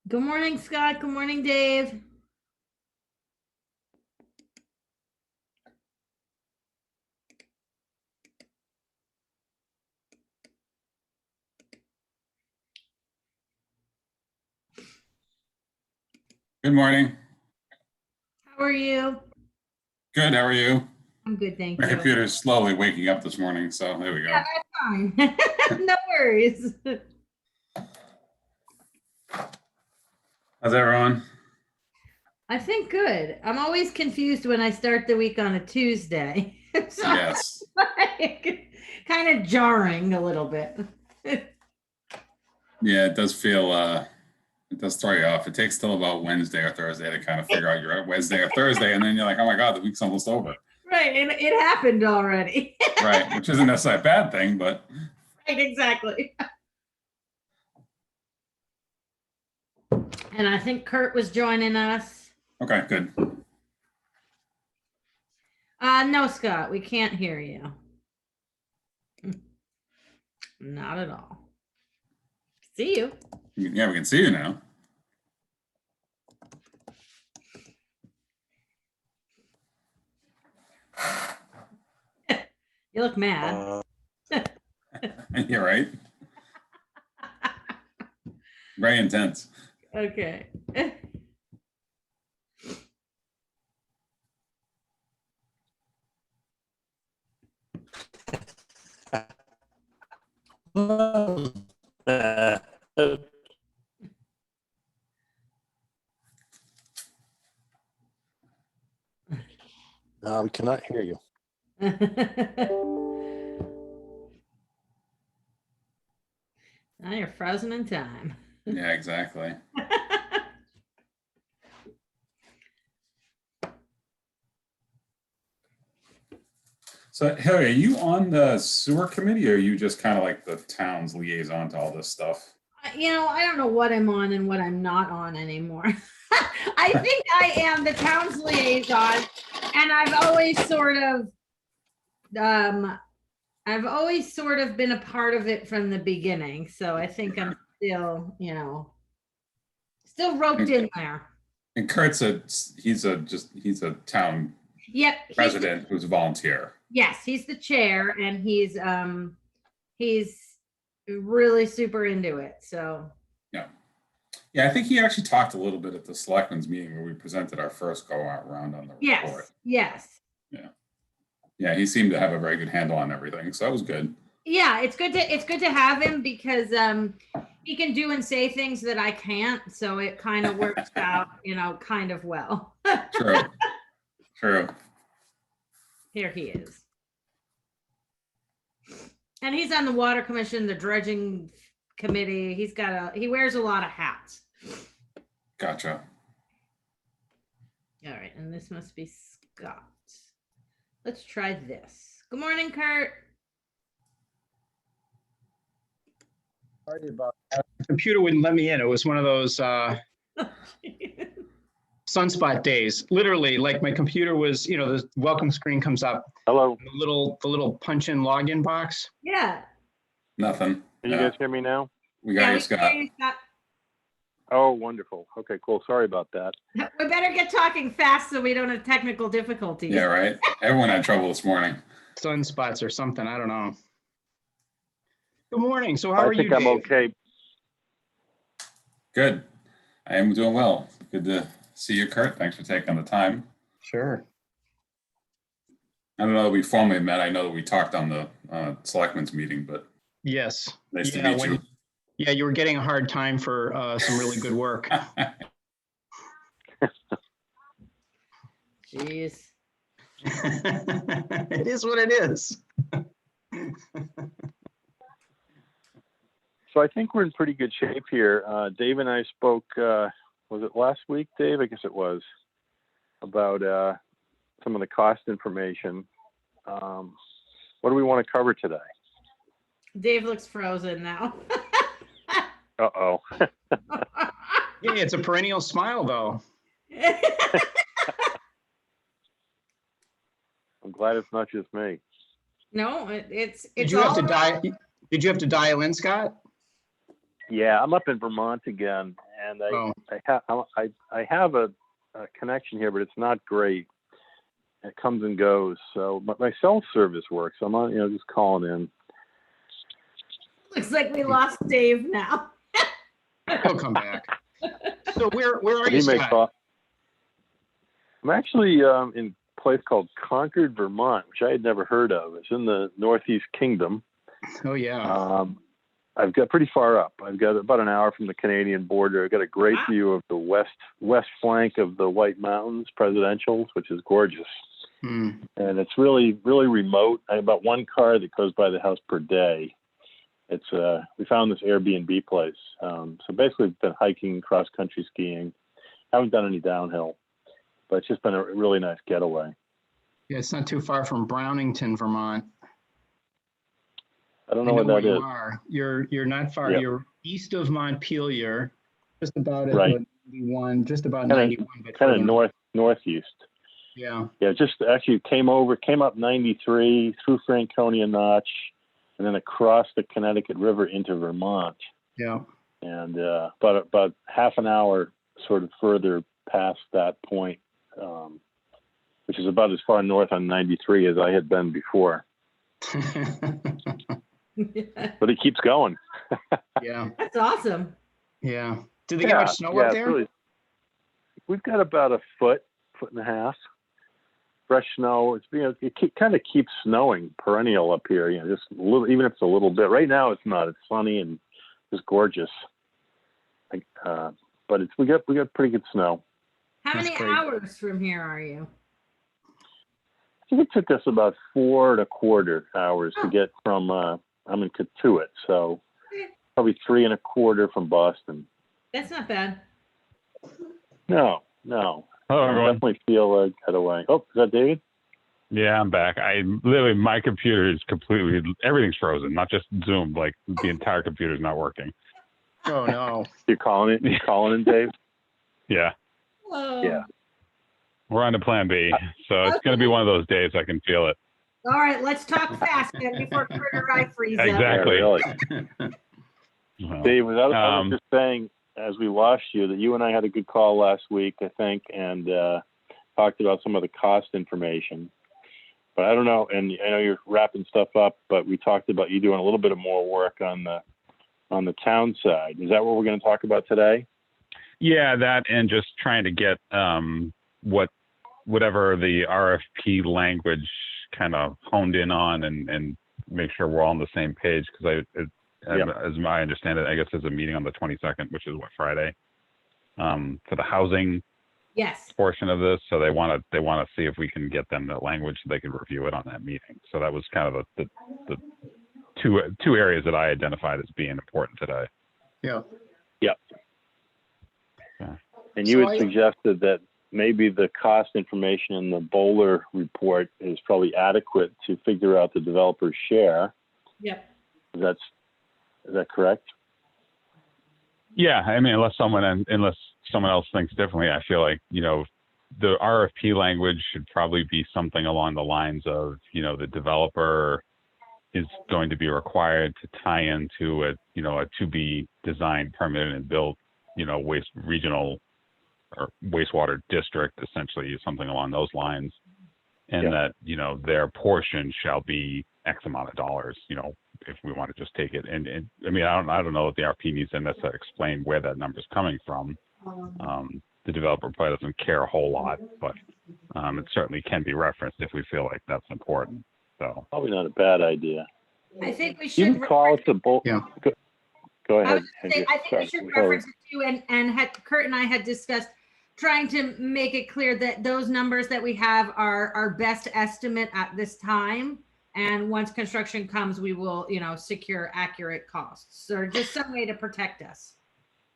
Good morning, Scott. Good morning, Dave. Good morning. How are you? Good. How are you? I'm good, thank My you. computer's slowly waking up this morning, so there we go. Fine. No worries. How's everyone? I think good. I'm always confused when I start the week on a Tuesday. So Yes. kind of jarring a little bit. Yeah, it does feel it does throw you off. It takes till about Wednesday or Thursday to kind of figure out you're at Wednesday or Thursday, and then you're like, oh my God, the week's almost over. Right, and it happened already. Right, which isn't necessarily a bad thing, but Right, exactly. And I think Kurt was joining us. okay, good. No, Scott, we can't hear you. Not at all. See you. Yeah, we can see you now. You look mad. You're right. Very intense. Okay. No, we cannot hear you. Now you're frozen in time. Yeah, exactly. So, Harry, are you on the sewer committee, or are you just kind of like the town's liaison to all this stuff? I don't know what I'm on and what I'm not on anymore. I think I am the town's liaison, and I've always sort of been a part of it from the beginning. So I think I'm still, still roped in there. And Kurt's he's a town Yep. resident who's a volunteer. Yes, he's the chair, and he's really super into it. So Yeah, I think he actually talked a little bit at the selectmen's meeting where we presented our first go around on the report. Yes. Yeah, he seemed to have a very good handle on everything, so that was good. Yeah, it's good to have him because he can do and say things that I can't, so it kind of works out, kind of well. True. Here he is. And he's on the water commission, the dredging committee. He wears a lot of hats. Gotcha. All right, and this must be Scott. Let's try this. Good morning, Kurt. Sorry about that. The computer wouldn't let me in. It was one of those sunspot days. Literally, like my computer was, the welcome screen comes up. Hello. The little punch-in login box. Yeah. Nothing. Can you guys hear me now? We got you, Scott. Oh, wonderful. Okay, cool. Sorry about that. We better get talking fast so we don't have technical difficulties. Yeah, right. Everyone had trouble this morning. Sunspots or something. I don't know. Good morning. So how are you, I think I'm Dave? okay. Good. I am doing well. Good to see you, Kurt. Thanks for taking the time. Sure. I don't know that we formally met. I know that we talked on the selectmen's meeting, but Yes. nice to meet you. Yeah, you were getting a hard time for some really good work. Jeez. It is what it is. So I think we're in pretty good shape here. Dave and I spoke, was it last week, Dave? I guess it was, about some of the cost information. What do we want to cover today? Dave looks frozen now. Uh-oh. Yeah, it's a perennial smile, though. I'm glad it's not just me. No, it's Did you have to dial in, Scott? Yeah, I'm up in Vermont again, and Oh, I have a connection here, but it's not great. It comes and goes. So my cell service works. I'm on, just calling in. Looks like we lost Dave now. he'll come back. So where are But you, he may Scott? call. I'm actually in a place called Concord, Vermont, which I had never heard of. It's in the Northeast Kingdom. Oh, yeah. I've got pretty far up. I've got about an hour from the Canadian border. I've got a great Wow. view of the west flank of the White Mountains, Presidentials, which is gorgeous. Hmm. And it's really, really remote. I have about one car that goes by the house per day. It's we found this Airbnb place. So basically, we've been hiking, cross country skiing. Haven't done any downhill, but it's just been a really nice getaway. Yeah, it's not too far from Brownington, Vermont. I don't know I what know that where is. you are. You're not far. Yep. You're east of Montpelier, just about at Right. the 91, just about Kinda- 91. But Kind further of northeast. Yeah. Yeah, just actually came up 93 through Franconia Notch, and then across the Connecticut River into Vermont, Yeah. and about half an hour sort of further past that point, which is about as far north on 93 as I had been before. But it keeps going. Yeah. That's awesome. Yeah. Did they get much snow up it's there? really- we've got about a foot and a half. Fresh snow. It kind of keeps snowing perennial up here. Just a little, even if it's a little bit. Right now it's not. It's sunny and just gorgeous. But we got pretty good snow. How That's many great. hours from here are you? I think it took us about 4.25 hours to get from. I'm in Katuitt, so probably 3.25 from Boston. That's not bad. No. Hello, I everyone. definitely feel a getaway. Oh, is that David? Yeah, I'm back. My computer is everything's frozen, not just Zoom, like the entire computer's not working. Oh, no. You're calling in, Dave? Yeah, Whoa. Yeah. we're on to plan B. So it's going to be one of those days I can feel it. All right, let's talk fast then before Kurt or I freeze up. Exactly. Yeah, really. Well, Dave, I was Um, just saying, as we lost you, that you and I had a good call last week, I think, and talked about some of the cost information. But I don't know, and I know you're wrapping stuff up, but we talked about you doing a little bit of more work on the town side. Is that what we're going to talk about today? yeah, that and just trying to get whatever the RFP language kind of honed in on and make sure we're all on the same page, because as I understand it, I guess there's a meeting on the 22nd, which is Friday, for the housing Yes. portion of this. So they want to see if we can get them the language so they can review it on that meeting. So that was kind of the two areas that I identified as being important today. Yeah. And you So had suggested that maybe the cost information in the Bowler report is probably adequate to figure out the developer's share. Yep. Is that correct? Yeah, I mean, unless someone else thinks differently, I feel like, the RFP language should probably be something along the lines of, the developer is going to be required to tie into a to-be designed, permitted, and built, regional or wastewater district, essentially something along those lines. And that, their portion shall be X amount of dollars, if we want to just take it. And I mean, I don't know if the RP needs to necessarily explain where that number is coming from. The developer probably doesn't care a whole lot, but it certainly can be referenced if we feel like that's important. So Probably not a bad idea. I think we You should. can call it the Bowl. Yeah. Go I ahead. was gonna say, I think we should reference it too, and Kurt and I had discussed trying to make it clear that those numbers that we have are our best estimate at this time. And once construction comes, we will, secure accurate costs, or just some way to protect us.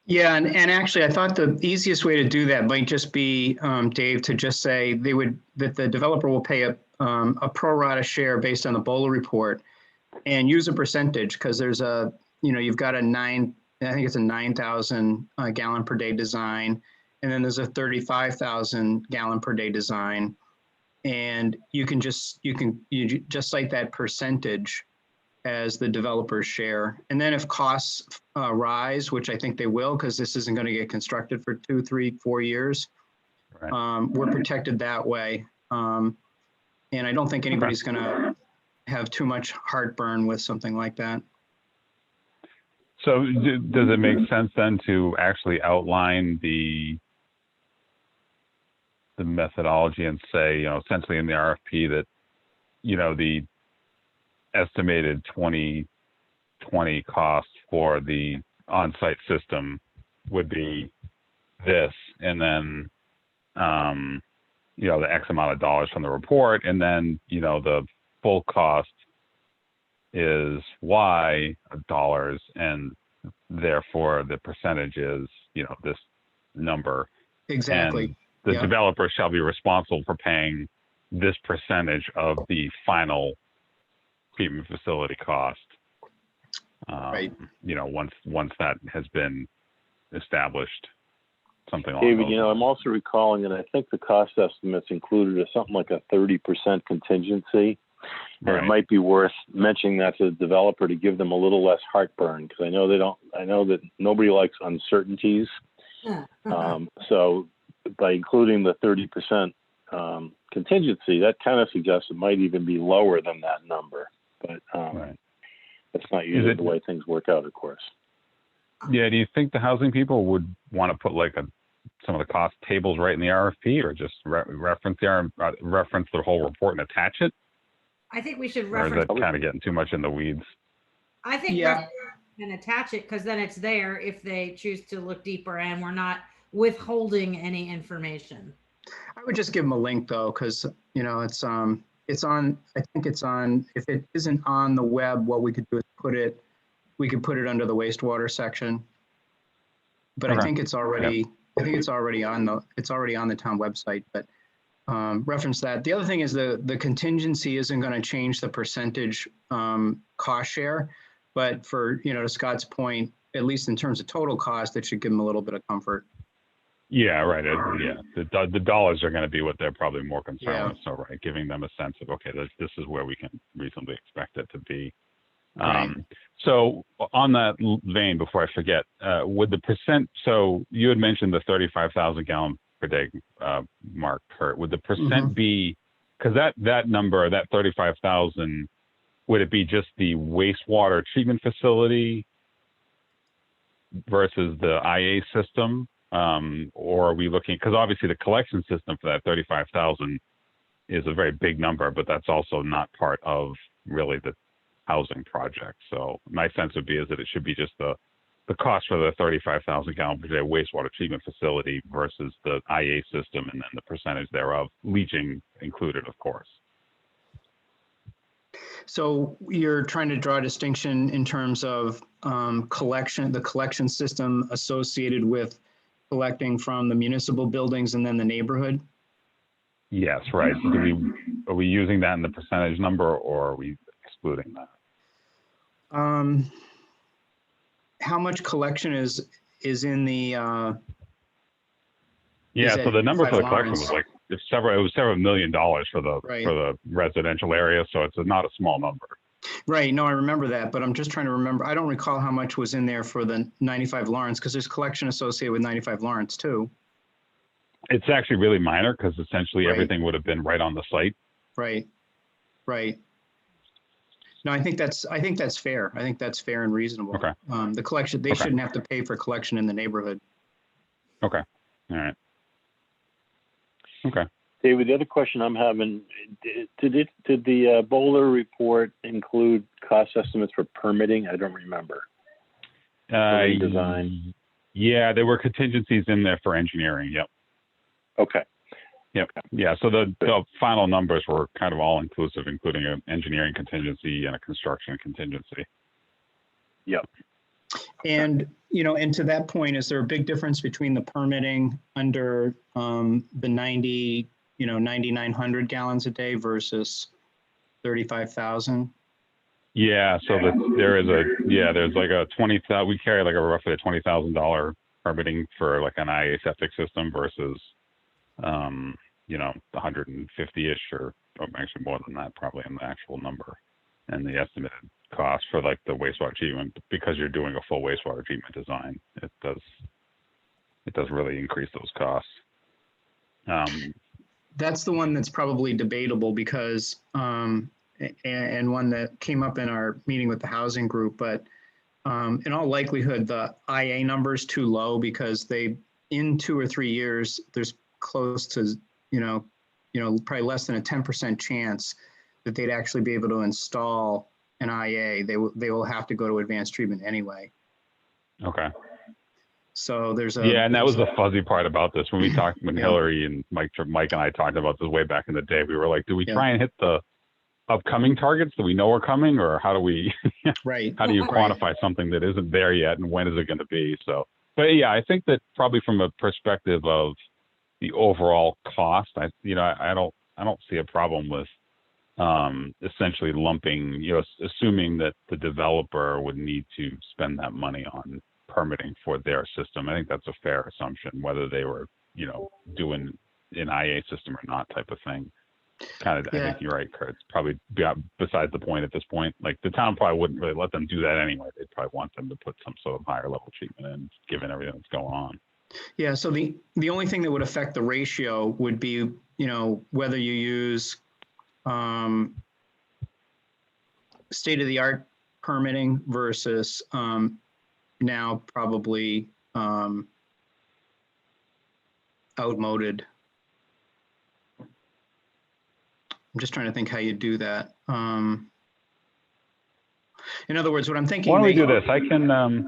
Yeah, and actually, I thought the easiest way to do that might just be, Dave, to just say that the developer will pay a pro rata share based on the Bowler report and use a percentage, because there's you've got I think it's a 9,000 gallon per day design, and then there's a 35,000 gallon per day design. And you just cite that percentage as the developer's share. And then if costs rise, which I think they will, because this isn't going to get constructed for 2, 3, 4 years, Right. we're protected that way. And I don't think anybody's going to have too much heartburn with something like that. So does it make sense then to actually outline the methodology and say, you know, essentially in the RFP that, you know, the estimated 2020 cost for the on-site system would be this, and then, you know, the X amount of dollars from the report, and then, you know, the full cost is Y of dollars, and therefore the percentage is, you know, this number. Exactly. And the Yeah. developer shall be responsible for paying this percentage of the final treatment facility cost. Right. You know, once that has been established, something along David, those you know, lines. I'm also recalling that I think the cost estimates included something like a 30% contingency. And Right. it might be worth mentioning that to the developer to give them a little less heartburn, because I know that nobody likes uncertainties. So by including the 30% contingency, that kind of suggests it might even be lower than that number. But Right. that's not usually it- the way things work out, of course. Yeah. Do you think the housing people would want to put like some of the cost tables right in the RFP, or just reference the whole report and attach it? I think we should Or is reference, that kind of getting too much in the weeds? I think Yeah. reference and attach it, because then it's there if they choose to look deeper and we're not withholding any information. I would just give them a link though, because, you know, it's on, I think it's on, if it isn't on the web, what we could do is we could put it under the wastewater section. But I Okay. think it's already, it's already on the town website, but reference that. The other thing is the contingency isn't going to change the percentage cost share, but for, you know, to Scott's point, at least in terms of total cost, it should give them a little bit of comfort. Yeah, right. Yeah, the dollars are going to be what they're probably more concerned Yeah. with. So, right, giving them a sense of, okay, this is where we can reasonably expect it to be. Right. So on that vein, before I forget, would the percent, so you had mentioned the 35,000 gallon per day mark, Kurt, would the percent be, because that number, that 35,000, would it be just the wastewater treatment facility versus the IA system? Or are we looking, because obviously the collection system for that 35,000 is a very big number, but that's also not part of really the housing project. So my sense would be is that it should be just the cost for the 35,000 gallon per day wastewater treatment facility versus the IA system, and then the percentage thereof, leaching included, of course. So you're trying to draw a distinction in terms of the collection system associated with collecting from the municipal buildings and then the neighborhood? Yes, right. Are we using that in the percentage number, or are we excluding that? How much collection is in the, Yeah, Is so it the number for the Five collection was Lawrence? like it was several $1 million for the Right. for the residential area, so it's not a small number. right, no, I remember that, but I'm just trying to remember, I don't recall how much was in there for the 95 Lawrence, because there's collection associated with 95 Lawrence too. It's actually really minor because essentially Right. everything would have been right on the site. Right, right. No, I think that's fair. I think that's fair and reasonable. Okay. The collection, they Okay. shouldn't have to pay for collection in the neighborhood. Okay. All right. Okay. David, the other question I'm having, did the Bowler report include cost estimates for permitting? I don't remember. Permitting design. Yeah, there were contingencies in there for engineering. Yep. Okay. Yep. Yeah. So the final numbers were kind of all inclusive, including an engineering contingency and a construction contingency. Yep. And, you know, and to that point, is there a big difference between the permitting under the 9,900 gallons a day versus 35,000? Yeah. So there's like a 20,000. We carry like a roughly a $20,000 permitting for like an IA septic system versus, the 150-ish or actually more than that probably in the actual number and the estimated costs for like the wastewater treatment, because you're doing a full wastewater treatment design. It does really increase those costs. That's the one that's probably debatable because, and one that came up in our meeting with the housing group, but in all likelihood, the IA number is too low because in 2 or 3 years, there's close to, probably less than a 10% chance that they'd actually be able to install an IA. They will have to go to advanced treatment anyway. Okay. So there's Yeah, and that was the fuzzy part about this when we talked, when Yeah. Hillary and Mike and I talked about this way back in the day. We were like, do we Yeah. try and hit the upcoming targets that we know are coming, or how do we, right. how do you Right. quantify something that isn't there yet, and when is it going to be? So, but yeah, I think that probably from a perspective of the overall cost, I don't see a problem with essentially lumping, assuming that the developer would need to spend that money on permitting for their system. I think that's a fair assumption, whether they were, doing an IA system or not, type of thing. I think you're right, Kurt. It's probably besides the point at this point. Like, the town probably wouldn't really let them do that anyway. They'd probably want them to put some sort of higher level treatment in, given everything that's going on. Yeah, so the only thing that would affect the ratio would be, whether you use state-of-the-art permitting versus now probably outmoded. I'm just trying to think how you do that. In other words, what I'm thinking. Why don't we do this? I can,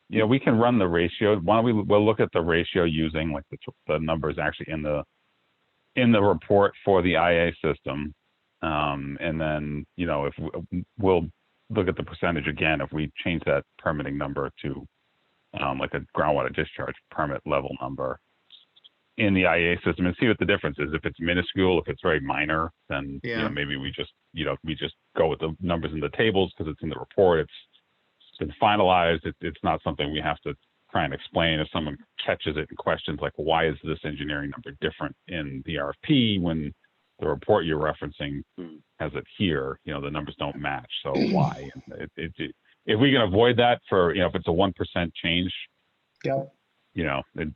we can run the ratio. Why don't we'll look at the ratio using like the numbers actually in the report for the IA system. And then, if we'll look at the percentage again, if we change that permitting number to like a groundwater discharge permit level number in the IA system, and see what the difference is. If it's minuscule, if it's very minor, then maybe we just go with the numbers in the tables because it's in the report. It's been finalized. It's not something we have to try and explain. If someone catches it and questions, like, why is this engineering number different in the RFP when the report you're referencing has it here? The numbers don't match. So why? And if we can avoid that for, if it's a 1% change, Yep.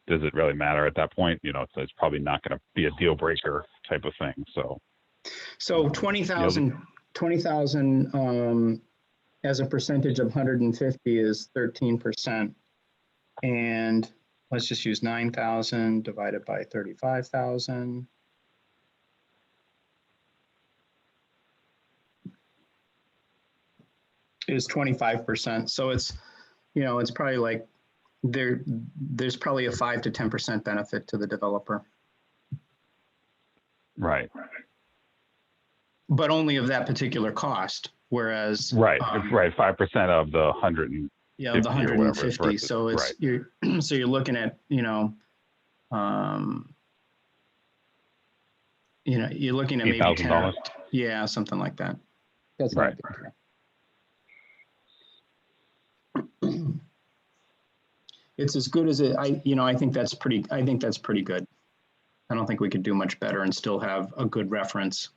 Does it really matter at that point? It's probably not going to be a deal breaker type of thing. So 20,000 as a percentage of 150 is 13%. And let's just use 9,000 divided by 35,000. Is 25%. So it's, it's probably like there's probably a 5 to 10% benefit to the developer. Right. But only of that particular cost. Whereas right, 5% of the 100. The 150. Versus, so it's right. you're looking at you're looking at maybe $8,000. Yeah, something like that. That's right. It's as good as it. I think that's pretty good. I don't think we could do much better and still have a good reference.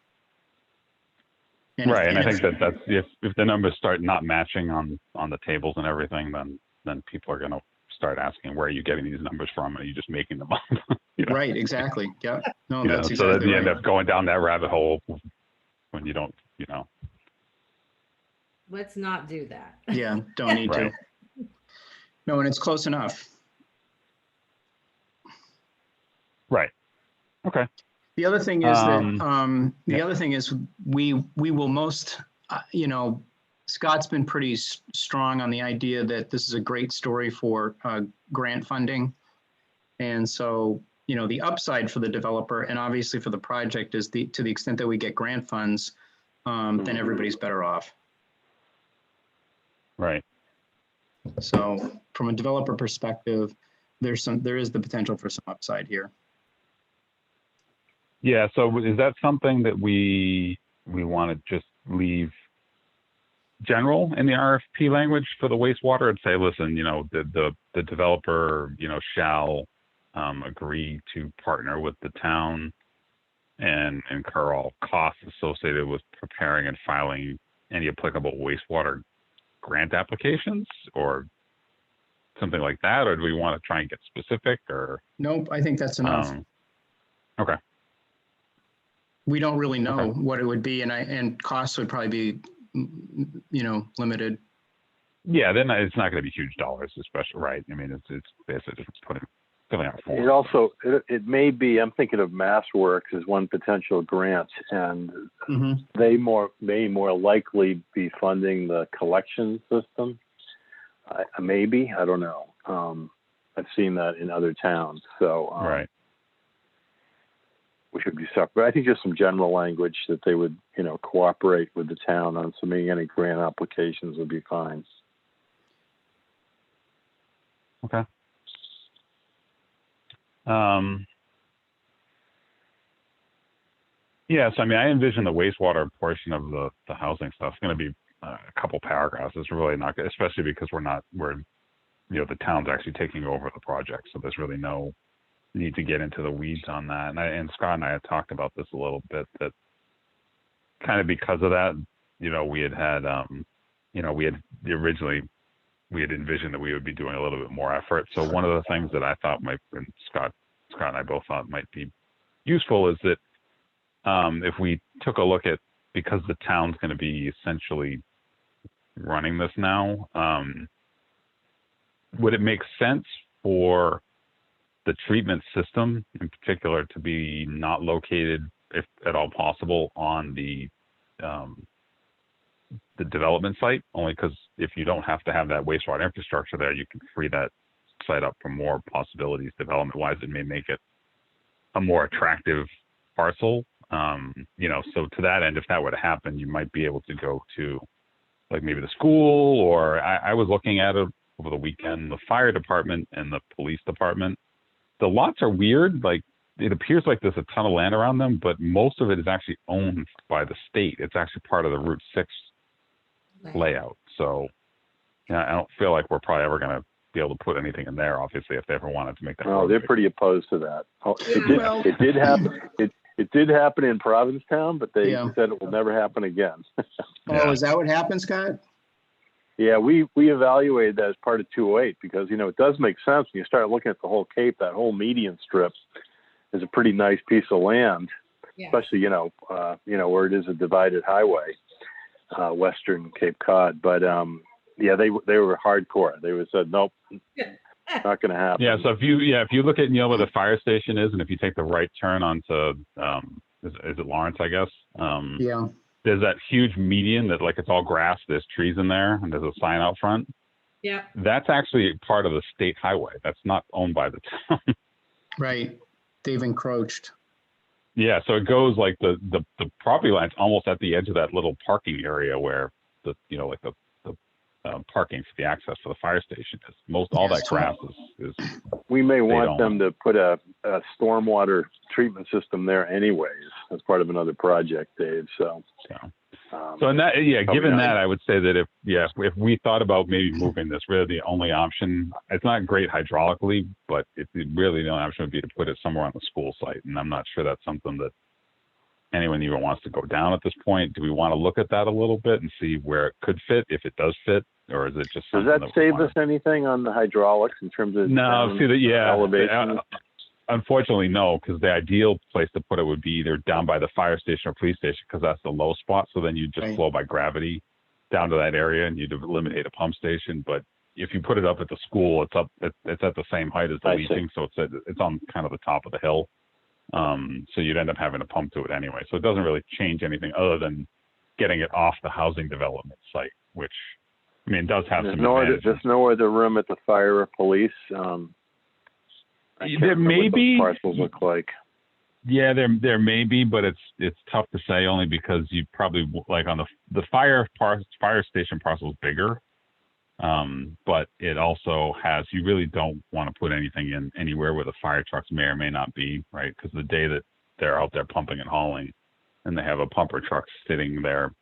And I think that's if the numbers start not matching on the tables and everything, then people are going to start asking, where are you getting these numbers from? Are you just making them up? Right. Exactly. Yep. No, that's exactly. So that you end up going down that rabbit hole when you don't. Let's not do that. Yeah. Don't need to. No, and it's close enough. Right. Okay. The other thing is that other thing is we will most, Scott's been pretty strong on the idea that this is a great story for grant funding. And so, the upside for the developer and obviously for the project is to the extent that we get grant funds, then everybody's better off. Right. So from a developer perspective, there is the potential for some upside here. Yeah. So is that something that we want to just leave general in the RFP language for the wastewater and say, listen, the developer, shall agree to partner with the town and incur all costs associated with preparing and filing any applicable wastewater grant applications or something like that? Or do we want to try and get specific or? Nope, I think that's enough. Okay. We don't really know Okay. what it would be, and costs would probably be, limited. Yeah, then it's not going to be huge dollars, especially, right? I mean, it's basically just filling out It forms. also, it may be, I'm thinking of MassWorks as one potential grant, and Mhm. they may more likely be funding the collection system. Maybe, I don't know. I've seen that in other towns, so Right. we should be separate. I think just some general language that they would, cooperate with the town on submitting any grant applications would be fine. Okay. Yeah, so I mean, I envision the wastewater portion of the housing stuff is going to be a couple paragraphs. It's really not good, especially because the town's actually taking over the project. So there's really no need to get into the weeds on that. And Scott and I had talked about this a little bit, that kind of because of that, we had envisioned that we would be doing a little bit more effort. So one of the things that I thought and Scott and I both thought might be useful is that if we took a look at, because the town's going to be essentially running this now, would it make sense for the treatment system in particular to be not located, if at all possible, on the development site? Only because if you don't have to have that wastewater infrastructure there, you can free that site up for more possibilities development-wise. It may make it a more attractive parcel. So to that end, if that were to happen, you might be able to go to like maybe the school, or I was looking at it over the weekend, the fire department and the police department. The lots are weird. Like, it appears like there's a ton of land around them, but most of it is actually owned by the state. It's actually part of the Route 6 layout. So I don't feel like we're probably ever going to be able to put anything in there, obviously, if they ever wanted to make that. Oh, they're pretty opposed to that. Well- It did happen. It did happen in Provincetown, but they Yeah. said it will never happen again. Oh, is that what happened, Scott? Yeah, we evaluated that as part of 208 because, it does make sense when you start looking at the whole Cape. That whole median strip is a pretty nice piece of land, Yeah. especially, where it is a divided highway, Western Cape Cod. But, they were hardcore. They said, nope, not going to happen. Yeah. So if you look at, where the fire station is, and if you take the right turn onto, is it Lawrence, I guess? Yeah. There's that huge median that, like, it's all grass. There's trees in there, and there's a sign out front. Yeah. That's actually part of the state highway. That's not owned by the town. Right. They've encroached. Yeah. So it goes like the property line's almost at the edge of that little parking area where the parking for the access to the fire station is. All that grass is We may want don't. them to put a stormwater treatment system there anyways, as part of another project, Dave. So, So in that, Probably given not. that, I would say that if we thought about maybe moving this, really the only option, it's not great hydraulically, but really the only option would be to put it somewhere on the school site. And I'm not sure that's something that anyone even wants to go down at this point. Do we want to look at that a little bit and see where it could fit, if it does fit, or is it just does something that we save wanna- us anything on the hydraulics in terms of No, elevation? Unfortunately, no, because the ideal place to put it would be either down by the fire station or police station, because that's the low spot. So then you just Right. flow by gravity down to that area, and you'd eliminate a pump station. But if you put it up at the school, it's at the same height as the I see. leaching, so it's on kind of the top of the hill. So you'd end up having to pump to it anyway. So it doesn't really change anything other than getting it off the housing development site, which, I mean, does have some advantages. There's no other room at the fire or police. I can't There remember may what be. those parcels look like. Yeah, there may be, but it's tough to say, only because you probably, like, on the fire station parcel is bigger, but it also has, you really don't want to put anything in anywhere where the fire trucks may or may not be, right? Because the day that they're out there pumping and hauling, and they have a pumper truck sitting there,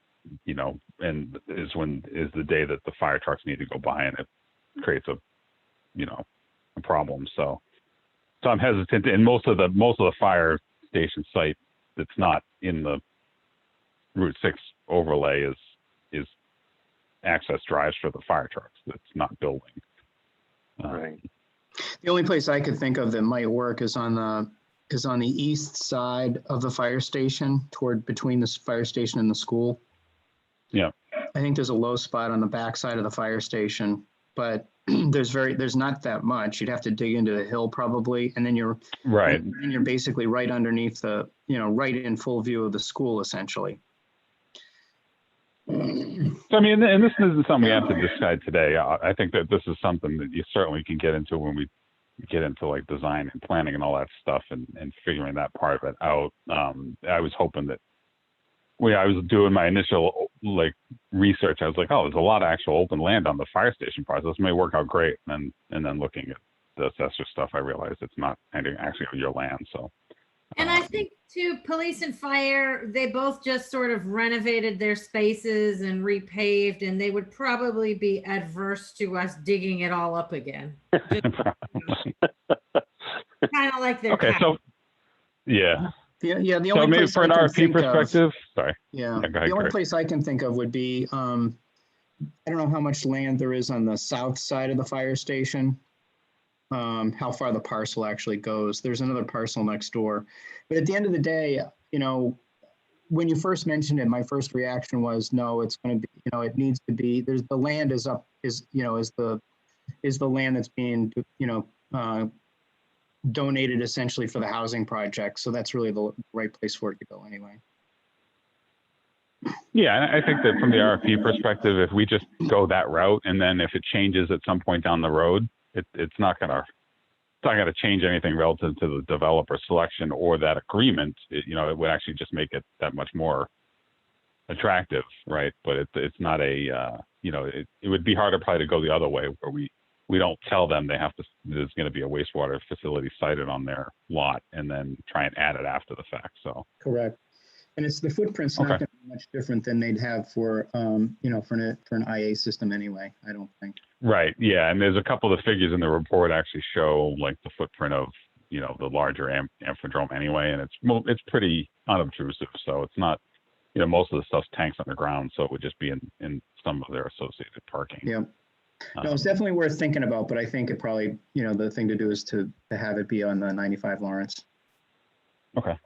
and is the day that the fire trucks need to go by, and it creates a problem. So I'm hesitant, and most of the fire station site that's not in the Route 6 overlay is access drives for the fire trucks. It's not building. Right. The only place I could think of that might work is on the east side of the fire station, between the fire station and the school. Yeah. I think there's a low spot on the back side of the fire station, but there's not that much. You'd have to dig into the hill probably, and then you're Right. and you're basically right underneath right in full view of the school essentially. So, I mean, and this isn't something we have to decide today. I think that this is something that you certainly can get into when we get into like design and planning and all that stuff and figuring that part of it out. I was hoping that when I was doing my initial like research, I was like, oh, there's a lot of actual open land on the fire station part. This may work out great. And then looking at the assessor stuff, I realized it's not actually on your land. So. And I think too, police and fire, they both just sort of renovated their spaces and repaved, and they would probably be adverse to us digging it all up again. Kind of like their Okay, cat. so yeah. The only So maybe place for I an can RFP think of- perspective, sorry. Yeah, Yeah, go ahead, the only Kurt. place I can think of would be, I don't know how much land there is on the south side of the fire station. How far the parcel actually goes. There's another parcel next door. But at the end of the day, when you first mentioned it, my first reaction was, no, it's going to be, it needs to be, the land is the land that's being, donated essentially for the housing project. So that's really the right place for it to go anyway. Yeah, and I think that from the RFP perspective, if we just go that route, and then if it changes at some point down the road, it's not gonna change anything relative to the developer selection or that agreement. It would actually just make it that much more attractive, right? But it's not a it would be harder probably to go the other way where we don't tell them there's going to be a wastewater facility sited on their lot and then try and add it after the fact. So Correct. And the footprint's not Okay. going to be much different than they'd have for an IA system anyway, I don't think. right, yeah, and there's a couple of the figures in the report actually show like the footprint of the larger Amphitrite anyway, and it's pretty unobtrusive. So it's not most of the stuff's tanks underground, so it would just be in some of their associated parking. Yeah. No, it's definitely worth thinking about, but I think it probably, the thing to do is to have it be on the 95 Lawrence. Okay.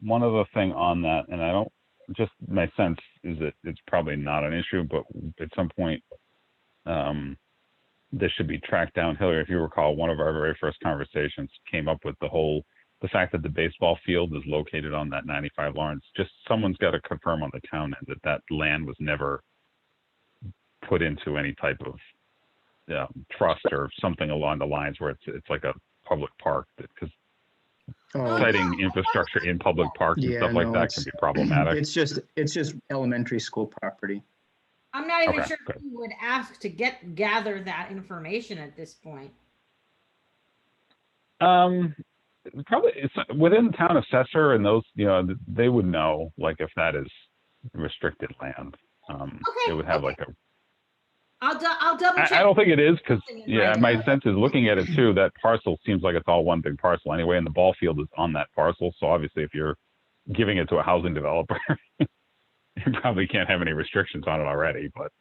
One other thing on that, and my sense is that it's probably not an issue, but at some point, this should be tracked down. Hillary, if you recall, one of our very first conversations came up with the fact that the baseball field is located on that 95 Lawrence. Just someone's got to confirm on the town end that land was never put into any type of trust or something along the lines where it's like a public park, because citing infrastructure in public parks and Yeah, stuff like no, that it's- can be problematic. It's just elementary school property. I'm not even Okay, sure good. who would ask to gather that information at this point. Probably it's within the town assessor, and those, they would know, like, if that is restricted land. It would have like a. I'll double check. I don't think it is, because Something in my my notes. sense is looking at it too. That parcel seems like it's all one big parcel anyway, and the ball field is on that parcel. So obviously, if you're giving it to a housing developer, you probably can't have any restrictions on it already. But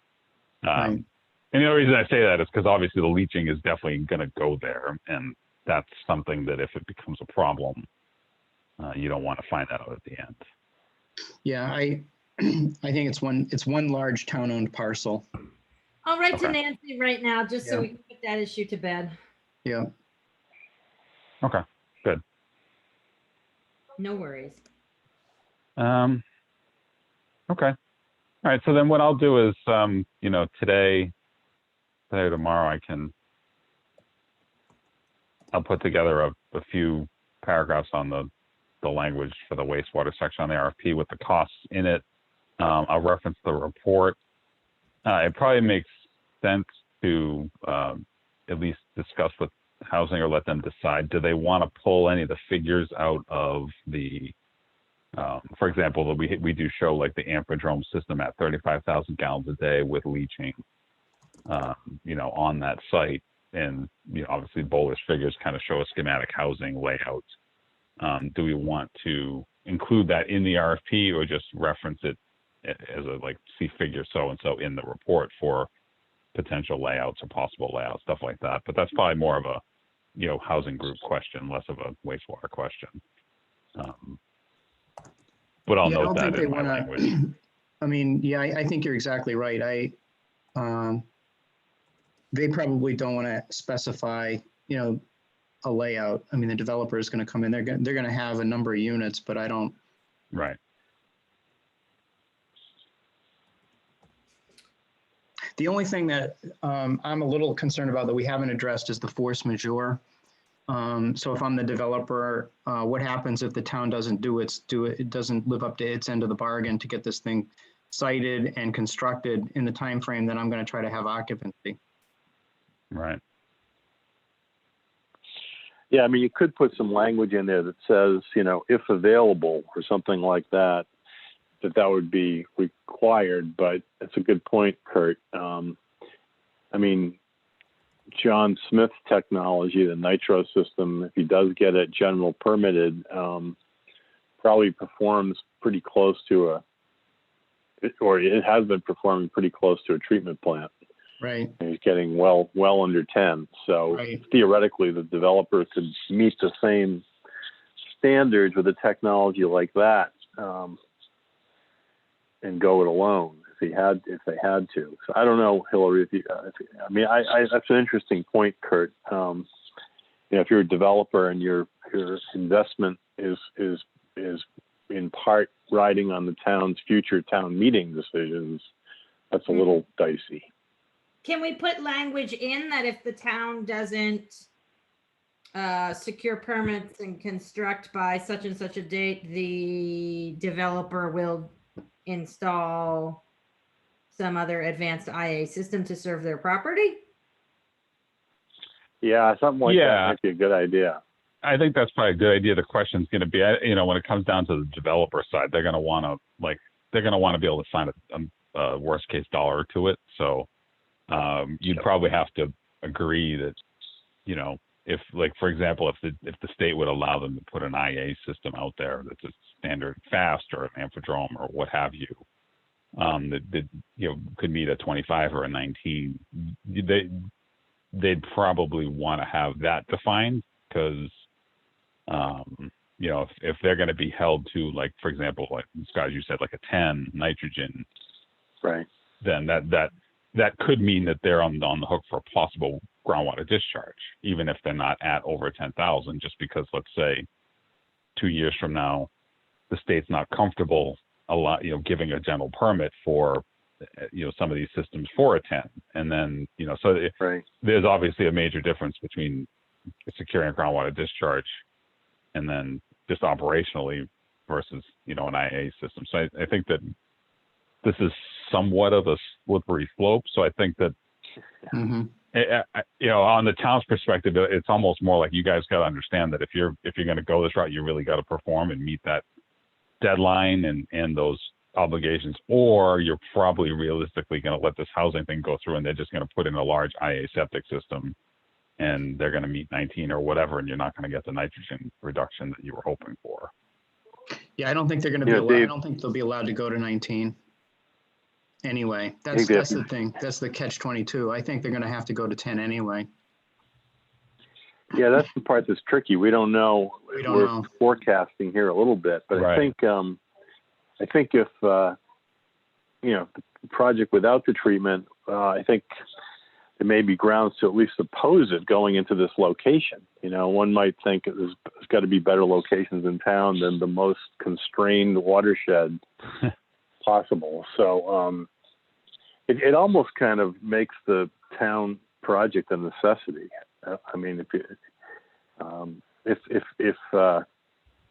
Right. and the only reason I say that is because obviously the leaching is definitely going to go there, and that's something that if it becomes a problem, you don't want to find that out at the end. Yeah, I think it's one large town-owned parcel. I'll write to Okay. Nancy right now, just so Yeah. we can put that issue to bed. Yeah. Okay, good. No worries. Okay. All right. So then what I'll do is, today or tomorrow, I'll put together a few paragraphs on the language for the wastewater section on the RFP with the costs in it. I'll reference the report. It probably makes sense to at least discuss with housing or let them decide, do they want to pull any of the figures out of the, for example, we do show like the Amphitrite system at 35,000 gallons a day with leaching, on that site. And, obviously Bowler's figures kind of show a schematic housing layout. Do we want to include that in the RFP or just reference it as a like see figure so and so in the report for potential layouts or possible layouts, stuff like that. But that's probably more of a, you know, housing group question, less of a wastewater question. But I'll Yeah, I note don't that think they in my wanna, language. I mean, yeah, I think you're exactly right. They probably don't want to specify, you know, a layout. I mean, the developer is going to come in, they're going to have a number of units, but I don't, Right. the only thing that I'm a little concerned about that we haven't addressed is the force majeure. So if I'm the developer, what happens if the town doesn't it doesn't live up to its end of the bargain to get this thing sited and constructed in the time frame that I'm going to try to have occupancy? Right. Yeah, I mean, you could put some language in there that says, you know, if available or something like that, that would be required. But it's a good point, Kurt. I mean, John Smith's technology, the nitro system, if he does get it general permitted, probably performs pretty close to it has been performing pretty close to a treatment plant. Right. And he's getting well under 10. So Right. theoretically, the developer could meet the same standards with a technology like that, and go it alone if they had to. So I don't know, Hillary. That's an interesting point, Kurt. You know, if you're a developer and your investment is in part riding on the town's future town meeting decisions, that's a little dicey. Can we put language in that if the town doesn't secure permits and construct by such and such a date, the developer will install some other advanced IA system to serve their property? Yeah, something like that Yeah. might be a good idea. I think that's probably a good idea. The question's going to be, you know, when it comes down to the developer side, they're going to want to be able to sign a worst case dollar to it. So you'd probably have to agree that, you know, if like, for example, if the state would allow them to put an IA system out there that's a standard fast or an Amphitrome or what have you, that you know, could meet a 25 or a 19, they'd probably want to have that defined because, you know, if they're going to be held to, like, for example, like Scott, you said, like a 10 nitrogen, Right. then that could mean that they're on the hook for a possible groundwater discharge, even if they're not at over 10,000, just because, let's say, 2 years from now, the state's not comfortable giving a general permit for, you know, some of these systems for a 10. And then, you know, so Right. there's obviously a major difference between securing a groundwater discharge and then just operationally versus, you know, an IA system. So I think that this is somewhat of a slippery slope. So I think that, Mhm. you know, on the town's perspective, it's almost more like you guys got to understand that if you're going to go this route, you really got to perform and meet that deadline and those obligations, or you're probably realistically going to let this housing thing go through and they're just going to put in a large IA septic system and they're going to meet 19 or whatever, and you're not going to get the nitrogen reduction that you were hoping for. Yeah, I don't think they're going to be Yeah, allowed, I Dave- don't think they'll be allowed to go to 19. Anyway, think that's they the thing. That's the catch 22. I think they're going to have to go to 10 anyway. Yeah, that's the part that's tricky. We don't know. We don't We're know. forecasting here a little bit, but Right. I think if you know, the project without the treatment, I think there may be grounds to at least oppose it going into this location. You know, one might think there's got to be better locations in town than the most constrained watershed possible. So it almost kind of makes the town project a necessity. I mean, if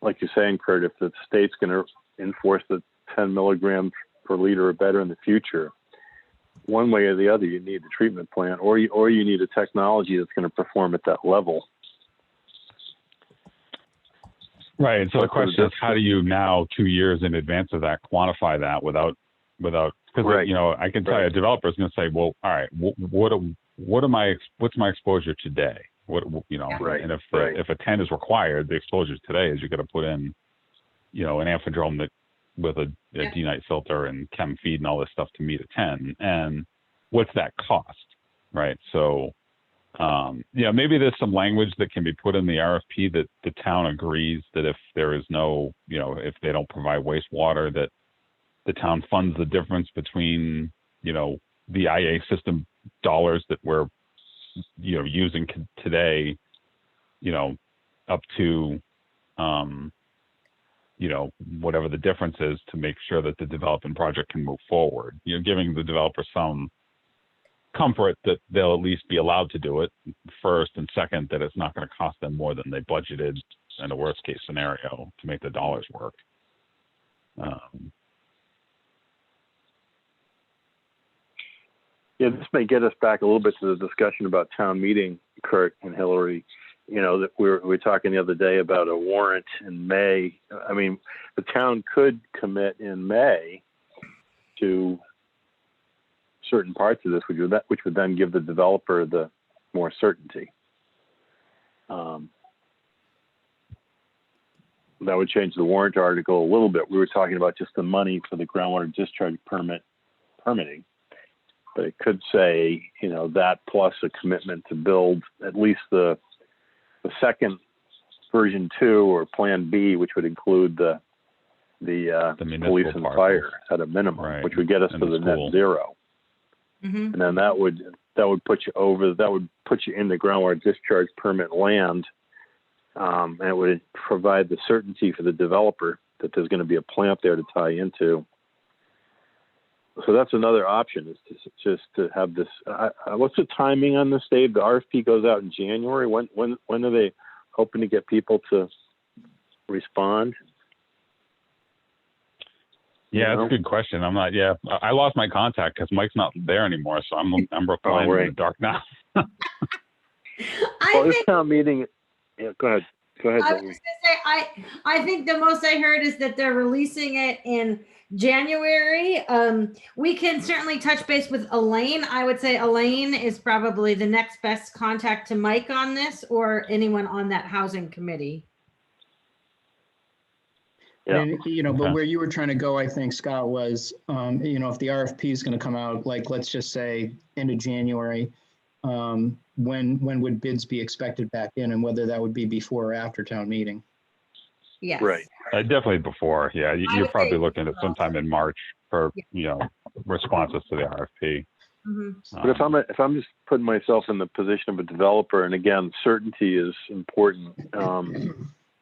like you're saying, Kurt, if the state's going to enforce the 10 milligrams per liter or better in the future, one way or the other, you need the treatment plant, or you need a technology that's going to perform at that level. Right. So the What's the question is, how do you now, 2 years in advance of that, quantify that without, because Right. you know, I can tell you, a developer is going to say, well, all right, what's my exposure today? What, you know, Right. and Right. if a 10 is required, the exposure today is you're going to put in, you know, an Amphitrome that with a Yeah. D-night filter and chem feed and all this stuff to meet a 10. And what's that cost, right? So, maybe there's some language that can be put in the RFP that the town agrees that if there is no, if they don't provide wastewater, that the town funds the difference between, the IA system dollars that we're, using today, up to, whatever the difference is to make sure that the development project can move forward, giving the developer some comfort that they'll at least be allowed to do it first, and second, that it's not going to cost them more than they budgeted in the worst case scenario to make the dollars work. Yeah, this may get us back a little bit to the discussion about town meeting, Kurt and Hillary. That we were talking the other day about a warrant in May. I mean, the town could commit in May to certain parts of this, which would then give the developer the more certainty. That would change the warrant article a little bit. We were talking about just the money for the groundwater discharge permitting. But it could say, that plus a commitment to build at least the second version 2 or plan B, which would include the police and parcels. fire at a minimum, Right. which would get us And to the the net school. zero. Mhm. And then that would put you over, that would put you in the groundwater discharge permit land. And it would provide the certainty for the developer that there's going to be a plant there to tie into. So that's another option, is to just to have this. What's the timing on this, Dave? The RFP goes out in January. When are they hoping to get people to respond? Yeah, that's a good question. I'm not. Yeah, I lost my contact because Mike's not there anymore, so I'm replying in the right. dark now. I Well, this think town meeting. Yeah, go ahead. Go ahead, I was Hillary. just gonna say, I think the most I heard is that they're releasing it in January. We can certainly touch base with Elaine. I would say Elaine is probably the next best contact to Mike on this, or anyone on that housing committee. Yeah. And, but Okay. where you were trying to go, I think, Scott, was, if the RFP is going to come out, like, let's just say end of January, when would bids be expected back in, and whether that would be before or after town meeting? Yes. Right. Definitely before. Yeah, I you're would probably say looking at sometime in March for responses to the RFP. Mhm. But if I'm just putting myself in the position of a developer, and again, certainty is important.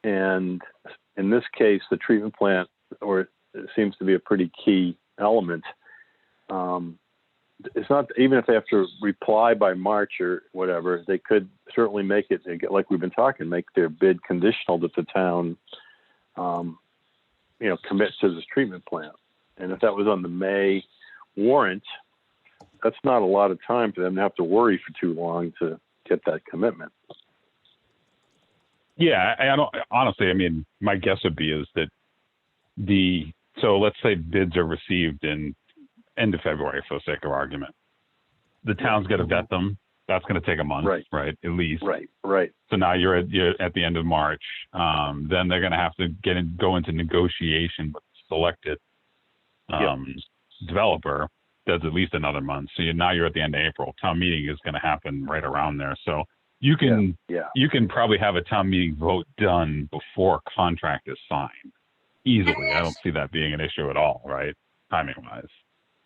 And in this case, the treatment plant, or it seems to be a pretty key element. It's not, even if they have to reply by March or whatever, they could certainly make it, like we've been talking, make their bid conditional that the town, commits to this treatment plant. And if that was on the May warrant, that's not a lot of time for them to have to worry for too long to get that commitment. Yeah, I don't honestly. I mean, my guess would be is that so let's say bids are received in end of February for the sake of argument. The town's got to vet them. That's going to take a month, right? At least. Right. So now you're at the end of March. Then they're going to have to go into negotiation with the selected developer. That's at least another month. So now you're at the end of April. Town meeting is going to happen right around there. So you can probably have a town meeting vote done before contract is signed easily. I don't see that being an issue at all, right? Timing wise.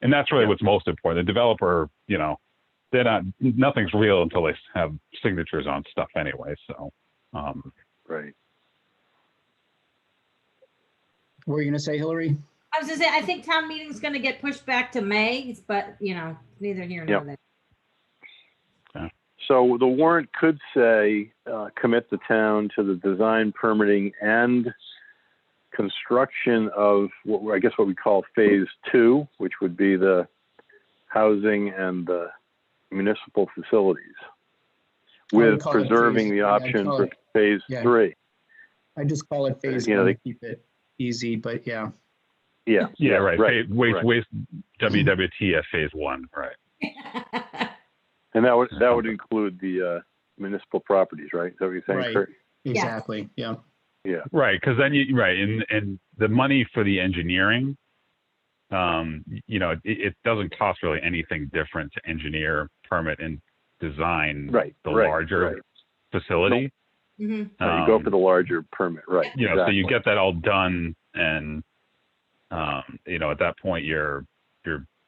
And that's really what's most important. The developer, nothing's real until they have signatures on stuff anyway. So, Right. What were you going to say, Hillary? I was gonna say, I think town meeting's gonna get pushed back to May, but neither here nor there. So the warrant could say, commit the town to the design, permitting, and construction of what we call phase 2, which would be the housing and the municipal facilities, with call it preserving phase- the yeah, I'd option call for it- phase yeah. 3. I just call it phase You know, 1 they- to keep it easy, but yeah. Yeah. yeah, right. Right. Waste WWTF phase 1, right? And that would include the municipal properties, right? Is that what you're saying, Right. Kurt? Exactly. Yeah. Yeah. Right, because then right, and the money for the engineering, it doesn't cost really anything different to engineer, permit, and design Right. the right, larger right. facility. Mhm. Right, you go for the larger permit, right? So you exactly. get that all done, and at that point you're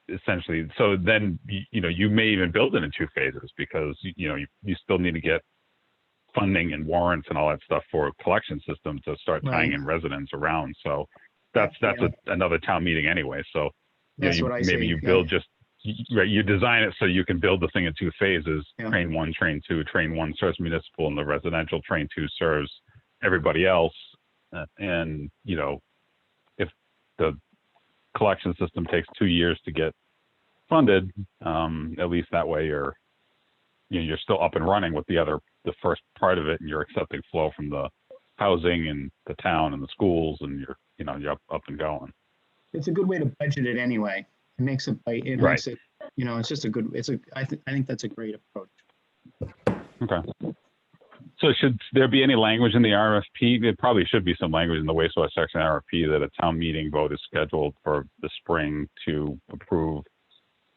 essentially, so then you may even build it in 2 phases because you still need to get funding and warrants and all that stuff for a collection system to start tying Right. in residents around. So that's Yeah. another town meeting anyway. So That's what I maybe see, you yeah. build you design it so you can build the thing in 2 phases. Yeah. Train 1, train 2. Train 1 serves municipal, and the residential train 2 serves everybody else. And if the collection system takes 2 years to get funded, at least that way you're still up and running with the first part of it, and you're accepting flow from the housing and the town and the schools, and you're up and going. It's a good way to budget it anyway. It makes it, Right. makes it, it's just I think that's a great approach. Okay. So should there be any language in the RFP? There probably should be some language in the wastewater section RFP that a town meeting vote is scheduled for the spring to approve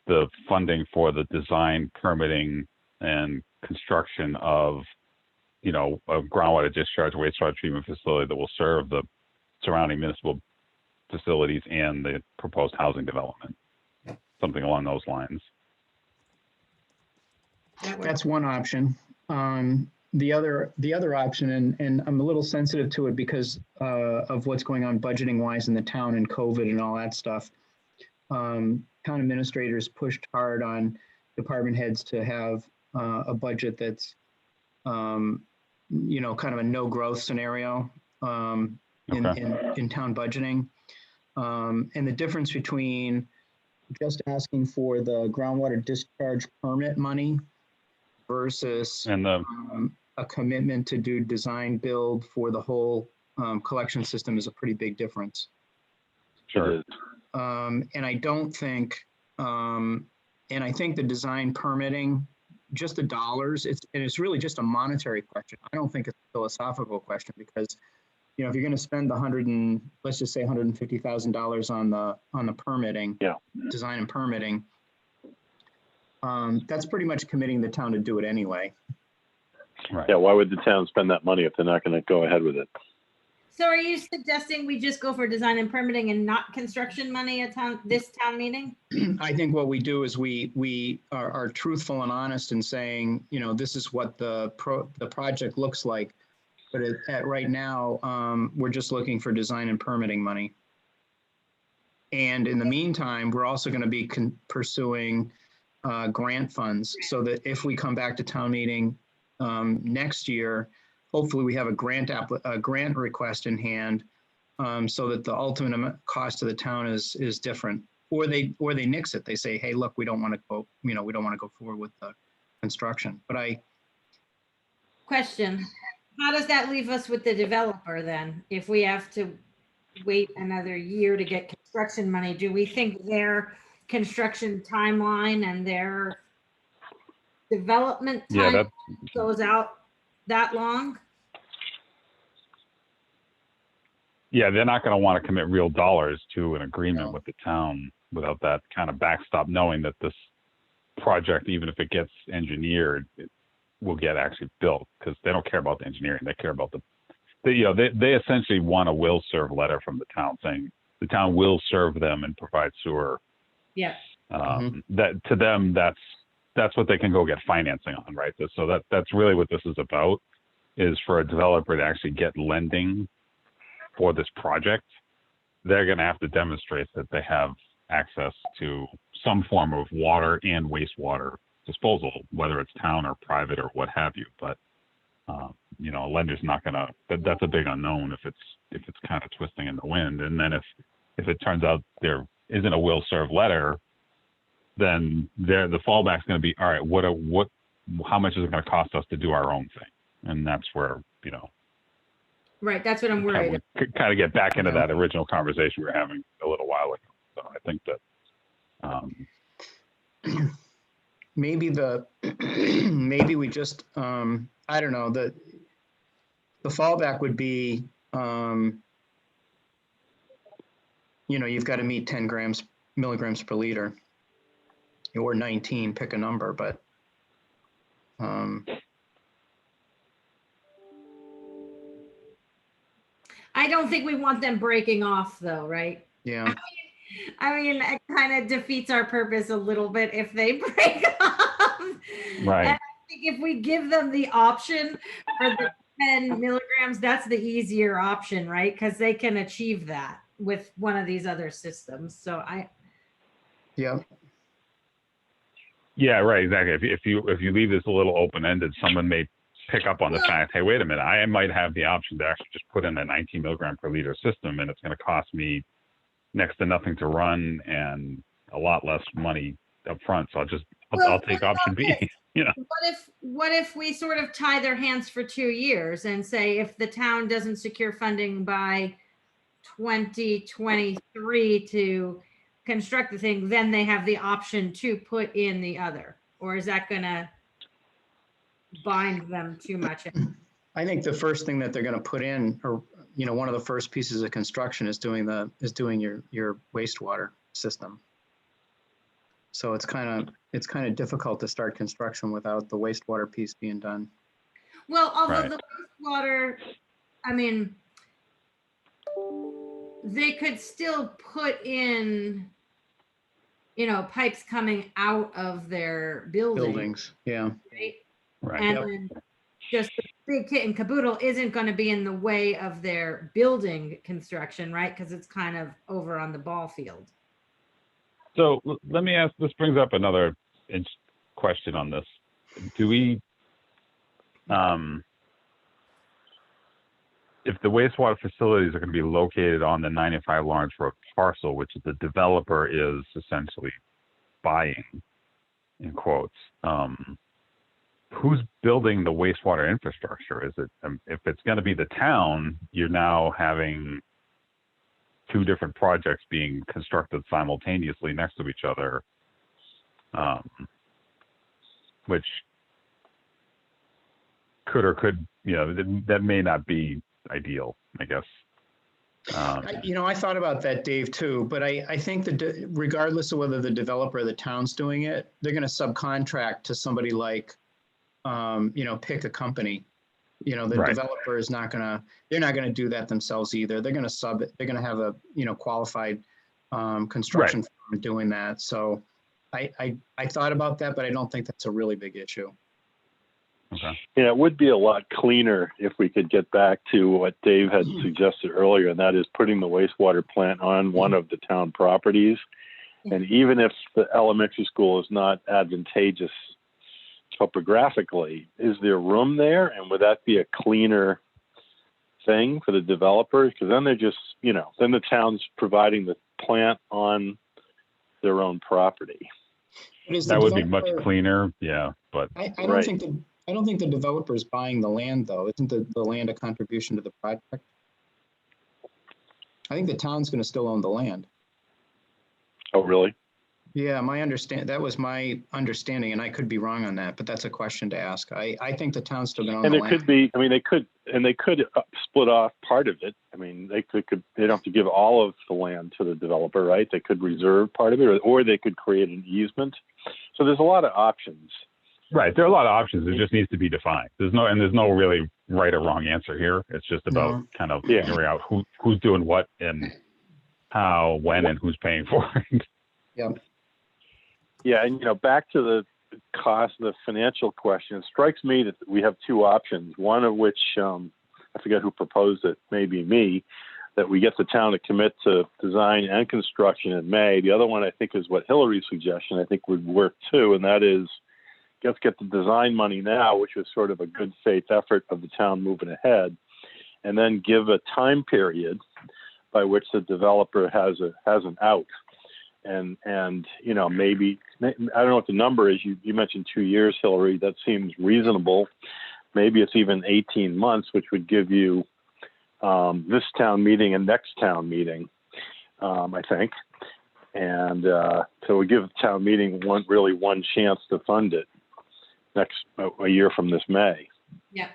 the funding for the design, permitting, and construction of, a groundwater discharge wastewater treatment facility that will serve the surrounding municipal facilities and the proposed housing development. Something along those lines. That works. That's one option. The other option, and I'm a little sensitive to it because of what's going on budgeting wise in the town and COVID and all that stuff. Town administrators pushed hard on department heads to have a budget that's, kind of a no growth scenario in town budgeting. And the difference between just asking for the groundwater discharge permit money versus And a commitment to do design build for the whole collection system is a pretty big difference. sure. It is. And I don't think, and I think the design permitting, just the dollars, it's really just a monetary question. I don't think it's a philosophical question because, if you're going to spend let's just say $150,000 on the permitting, Yeah. design and permitting, that's pretty much committing the town to do it anyway. Right. Yeah, why would the town spend that money if they're not going to go ahead with it? So are you suggesting we just go for design and permitting and not construction money at this town meeting? I think what we do is we are truthful and honest in saying, this is what the project looks like. But at right now, we're just looking for design and permitting money. And in the meantime, we're also going to be pursuing grant funds so that if we come back to town meeting next year, hopefully we have a grant request in hand so that the ultimate cost to the town is different. Or they nix it. They say, hey, look, we don't want to go, we don't want to go forward with the construction. But Question, how does that leave us with the developer then? If we have to wait another year to get construction money, do we think their construction timeline and their development Yeah, time goes out that long? Yeah, they're not going to want to commit real dollars to an agreement with the town without that kind of backstop, knowing that this project, even if it gets engineered, it will get actually built because they don't care about the engineering. They care about they essentially want a will serve letter from the town saying the town will serve them and provide sewer. Yeah. That to them, that's what they can go get financing on, right? So that's really what this is about, is for a developer to actually get lending for this project. They're going to have to demonstrate that they have access to some form of water and wastewater disposal, whether it's town or private or what have you. But a lender's not going to. That's a big unknown if it's kind of twisting in the wind. And then if it turns out there isn't a will serve letter, then the fallback's going to be, all right, how much is it going to cost us to do our own thing? And that's where Right, that's what I'm worried. kind of get back into that original conversation we were having a little while ago. So I think that maybe we just I don't know, the fallback would be you've got to meet 10 milligrams per liter, or 19, pick a number, but I don't think we want them breaking off though, right? yeah. I mean, it kind of defeats our purpose a little bit if they break off. Right. And I think if we give them the option for the 10 milligrams, that's the easier option, right? Because they can achieve that with one of these other systems. So Yeah. Yeah, right, exactly. If you leave this a little open-ended, someone may pick up on the fact, hey, wait a minute, I might have the option to actually just put in a 19 milligram per liter system, and it's going to cost me next to nothing to run and a lot less money up front. So I'll take option B. You know. what if we sort of tie their hands for 2 years and say, if the town doesn't secure funding by 2023 to construct the thing, then they have the option to put in the other? Or is that gonna bind them too much? I think the first thing that they're going to put in, or one of the first pieces of construction is doing your wastewater system. So it's kind of difficult to start construction without the wastewater piece being done. Well, although Right. the wastewater, I mean, they could still put in, pipes coming out of their Buildings, yeah. right? Right. And Yep. then just the big kit and caboodle isn't going to be in the way of their building construction, right? Because it's kind of over on the ball field. So let me ask, this brings up another question on this. Do we, if the wastewater facilities are going to be located on the 95 Lawrence Road parcel, which the developer is essentially buying, in quotes, who's building the wastewater infrastructure? Is it, if it's going to be the town, you're now having two different projects being constructed simultaneously next to each other, which could, that may not be ideal, I guess. I thought about that, Dave, too, but I think that regardless of whether the developer or the town's doing it, they're going to subcontract to somebody like, pick a company. The Right. developer is they're not going to do that themselves either. They're going to sub it. They're going to have a, qualified construction firm doing that. So I thought about that, but I don't think that's a really big issue. Okay. It would be a lot cleaner if we could get back to what Dave had suggested earlier, and that is putting the wastewater plant on one of the town properties. And even if the elementary school is not advantageous topographically, is there room there? And would that be a cleaner thing for the developers? Because then they're just, then the town's providing the plant on their own property. That would be much cleaner, yeah, but I don't think the developer is buying the land, though. Isn't the land a contribution to the project? I think the town's going to still own the land. Oh, really? Yeah, that was my understanding, and I could be wrong on that, but that's a question to ask. I think the town's still going to own And the there land. could be, they could split off part of it. I mean, they don't have to give all of the land to the developer, right? They could reserve part of it, or they could create an easement. So there's a lot of options. right, there are a lot of options. It just needs to be defined. There's no really right or wrong answer here. It's just about kind of Yeah. figuring out who's doing what and how, when, and who's paying for it. Yeah. Yeah, and back to the cost, the financial question, it strikes me that we have two options, one of which, I forget who proposed it, maybe me, that we get the town to commit to design and construction in May. The other one, I think, is what Hillary's suggestion, I think would work too, and that is, let's get the design money now, which was sort of a good faith effort of the town moving ahead, and then give a time period by which the developer has an out. And maybe, I don't know what the number is. You mentioned 2 years, Hillary. That seems reasonable. Maybe it's even 18 months, which would give you this town meeting and next town meeting, I think. And so we give the town meeting one chance to fund it a year from this May. Yeah.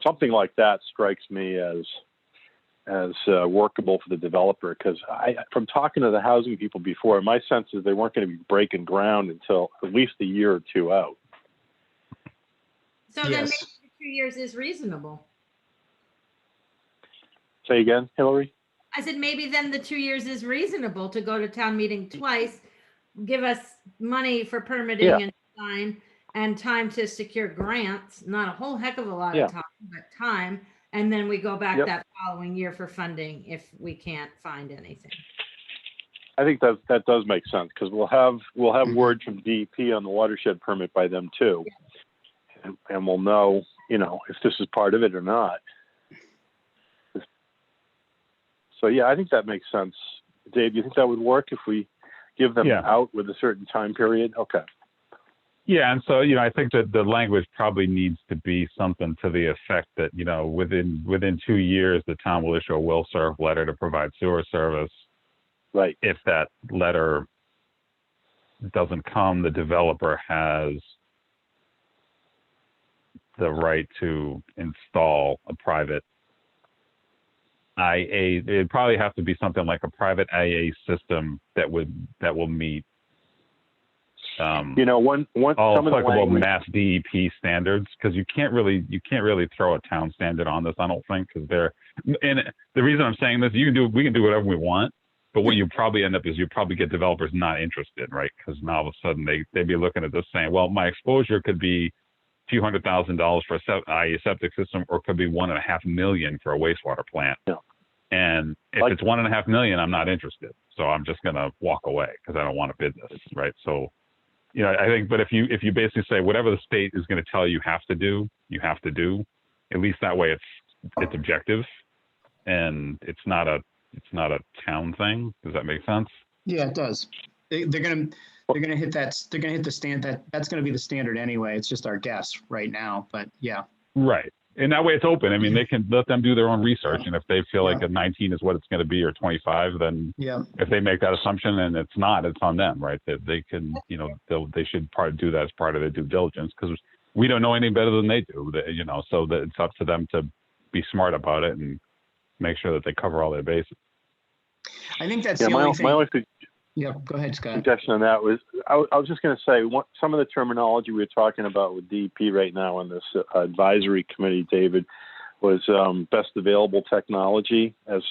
something like that strikes me as workable for the developer, because from talking to the housing people before, my sense is they weren't going to be breaking ground until at least a year or two out. So then maybe Yes. the 2 years is reasonable. Say again, Hillary? I said, maybe then the 2 years is reasonable to go to town meeting twice, give us money for permitting Yeah. and design and time to secure grants, not a whole heck of a lot Yeah. of time, but time. And then we go back Yep. that following year for funding if we can't find anything. I think that does make sense, because we'll have word from DEP on the watershed permit by them too, and we'll know, if this is part of it or not. So yeah, I think that makes sense. Dave, do you think that would work if we give them Yeah. out with a certain time period? Okay. Yeah, and so I think that the language probably needs to be something to the effect that within 2 years the town will issue a will serve letter to provide sewer service. Right. If that letter doesn't come, the developer has the right to install a private IA. It'd probably have to be something like a private IA system that will meet One all some of the applicable language. Mass DEP standards, because you can't really throw a town standard on this, I don't think, because and the reason I'm saying this, we can do whatever we want, but what you probably end up is you probably get developers not interested, right? Because now all of a sudden they'd be looking at this saying, well, my exposure could be a few $100,000 for IA septic system, or it could be $1.5 million for a wastewater plant. Yeah. And if it's $1.5 million, I'm not interested. So I'm just going to walk away because I don't want to bid this, right? So, I think, but if you basically say whatever the state is going to tell you have to do, you have to do, at least that way it's objective, and it's not a town thing. Does that make sense? Yeah, it does. They're gonna hit that. They're gonna hit the stand. That's gonna be the standard anyway. It's just our guess right now, but yeah. Right. And that way it's open. I mean, they can let them do their own research. And if they feel like a 19 is what it's going to be, or 25, then Yeah. if they make that assumption and it's not, it's on them, right? That they can, they should probably do that as part of their due diligence, because we don't know any better than they do, so that it's up to them to be smart about it and make sure that they cover all their bases. I think that's Yeah, the my only thing. only Yeah, go ahead, Scott. suggestion on that was, I was just going to say, some of the terminology we were talking about with DEP right now on this advisory committee, David, was best available technology as,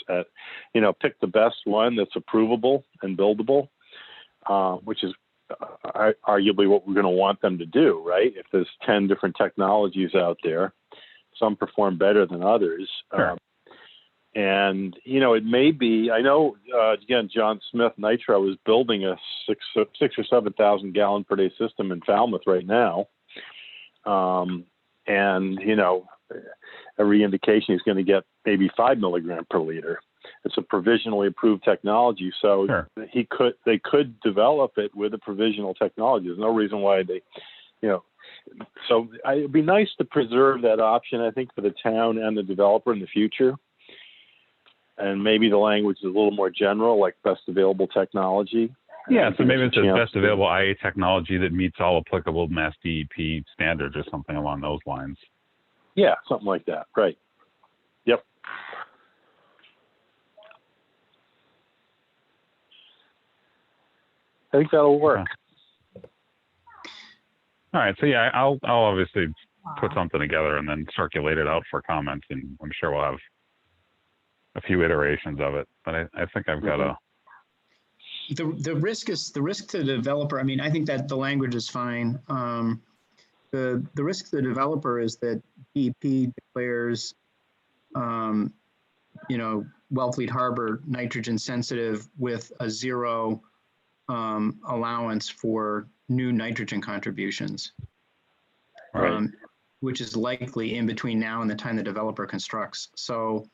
pick the best one that's approvable and buildable, which is arguably what we're going to want them to do, right? If there's 10 different technologies out there, some perform better than others. Sure. And, it may be, I know, again, John Smith Nitro is building a 6,000 or 7,000 gallon per day system in Falmouth right now. And, every indication he's going to get maybe 5 milligram per liter. It's a provisionally approved technology. So Sure. they could develop it with a provisional technology. There's no reason why they, so it'd be nice to preserve that option, I think, for the town and the developer in the future. And maybe the language is a little more general, like best available technology. Yeah, so maybe it's it's the best available IA technology that meets all applicable Mass DEP standards or something along those lines. Yeah, something like that. Right. Yep. I think that'll work. All right, so yeah, I'll obviously put something together and then circulate it out for comments, and I'm sure we'll have a few iterations of it. But I think I've got a. The risk to the developer. I mean, I think that the language is fine. The risk to the developer is that DEP declares, Wellfleet Harbor nitrogen sensitive with a zero allowance for new nitrogen contributions, Right. which is likely in between now and the time the developer constructs. So,